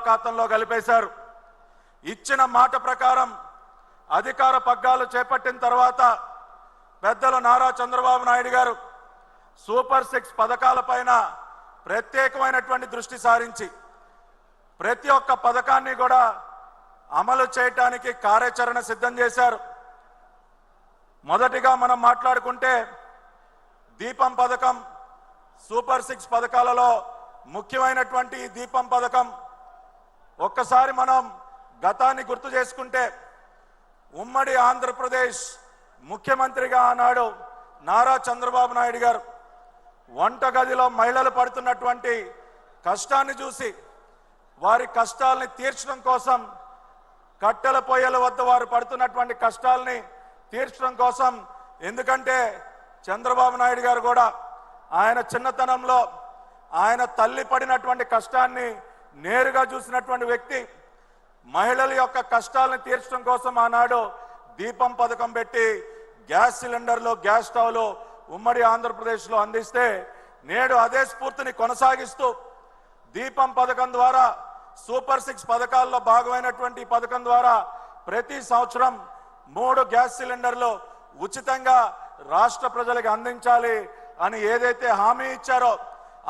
ఖాతంలో కలిపేశారు. ఇచ్చిన మాట ప్రకారం అధికార పగ్గాలు చేపట్టిన తర్వాత పెద్దలు నారా చంద్రబాబు నాయుడు గారు సూపర్ 6 పథకాలపైన ప్రత్యేకమైనటువంటి దృష్టి సారించి ప్రతి ఒక్క పథకాన్ని కూడా అమలు చేయడానికి కార్యాచరణ సిద్ధం చేశారు. మొదటిగా మనం మాట్లాడుకుంటే దీపం పథకం సూపర్ 6 పథకాలలో ముఖ్యమైనటువంటి ఈ దీపం పథకం ఒక్కసారి మనం గతాన్ని గుర్తు చేసుకుంటే ఉమ్మడి ఆంధ్రప్రదేశ్ ముఖ్యమంత్రిగా ఆనాడు నారా చంద్రబాబు నాయుడు గారు వంటగదిలో మహిళలు పడుతున్నటువంటి కష్టాన్ని చూసి వారి కష్టాలని తీర్చడం కోసం కట్టెల పొయ్యల వద్ద వారు పడుతున్నటువంటి కష్టాలని తీర్చడం కోసం, ఎందుకంటే చంద్రబాబు నాయుడు గారు కూడా ఆయన చిన్నతనంలో ఆయన తల్లి పడినటువంటి కష్టాన్ని నేరుగా చూసినటువంటి వ్యక్తి. మహిళల యొక్క కష్టాలను తీర్చడం కోసం ఆనాడు దీపం పథకం పెట్టి గ్యాస్ సిలిండర్లు గ్యాస్ స్టవ్లు ఉమ్మడి ఆంధ్రప్రదేశ్లో అందిస్తే నేడు అదే స్ఫూర్తిని కొనసాగిస్తూ దీపం పథకం ద్వారా సూపర్ 6 పథకాల్లో భాగమైనటువంటి పథకం ద్వారా ప్రతి సంవత్సరం 3 గ్యాస్ సిలిండర్లు ఉచితంగా రాష్ట్ర ప్రజలకు అందించాలి అని ఏదైతే హామీ ఇచ్చారో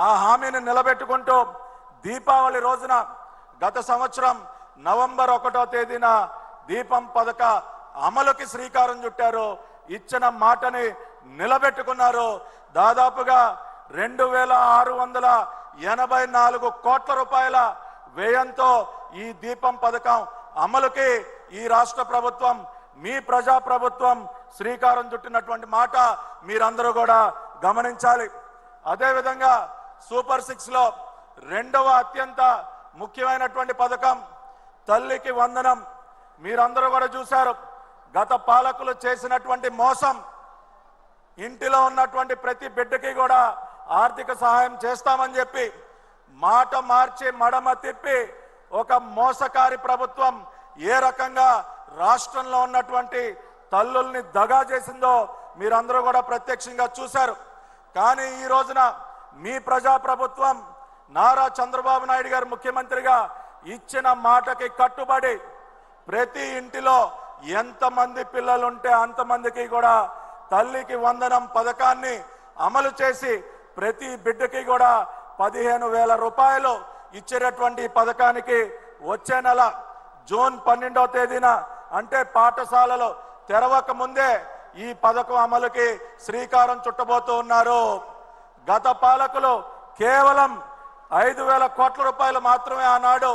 ఆ హామీని నిలబెట్టుకుంటూ దీపావళి రోజున గత సంవత్సరం నవంబర్ 1వ తేదీన దీపం పథక అమలుకి శ్రీకారం చుట్టారు. ఇచ్చిన మాటని నిలబెట్టుకున్నారు. దాదాపుగా 2684 కోట్ల రూపాయల వ్యయంతో ఈ దీపం పథకం అమలుకి ఈ రాష్ట్ర ప్రభుత్వం, మీ ప్రజా ప్రభుత్వం శ్రీకారం చుట్టినటువంటి మాట మీరందరూ కూడా గమనించాలి. అదేవిధంగా సూపర్ 6లో రెండవ అత్యంత ముఖ్యమైనటువంటి పథకం తల్లికి వందనం. మీరందరూ కూడా చూశారు గత పాలకులు చేసినటువంటి మోసం. ఇంటిలో ఉన్నటువంటి ప్రతి బిడ్డకి కూడా ఆర్థిక సహాయం చేస్తామని చెప్పి మాట మార్చి మడమ తిప్పి ఒక మోసకారి ప్రభుత్వం ఏ రకంగా రాష్ట్రంలో ఉన్నటువంటి తల్లుల్ని దగా చేసిందో మీరందరూ కూడా ప్రత్యక్షంగా చూశారు. కానీ ఈ రోజున మీ ప్రజా ప్రభుత్వం నారా చంద్రబాబు నాయుడు గారు ముఖ్యమంత్రిగా ఇచ్చిన మాటకి కట్టుబడి ప్రతి ఇంటిలో ఎంతమంది పిల్లలుంటే అంతమందికి కూడా తల్లికి వందనం పథకాన్ని అమలు చేసి ప్రతి బిడ్డకి కూడా 15,000 రూపాయలు ఇచ్చేటటువంటి పథకానికి వచ్చే నెల జూన్ 12వ తేదీన అంటే పాఠశాలలు తెరవక ముందే ఈ పథకం అమలుకి శ్రీకారం చుట్టబోతూ ఉన్నారు. గత పాలకులు కేవలం 5,000 కోట్ల రూపాయలు మాత్రమే ఆనాడు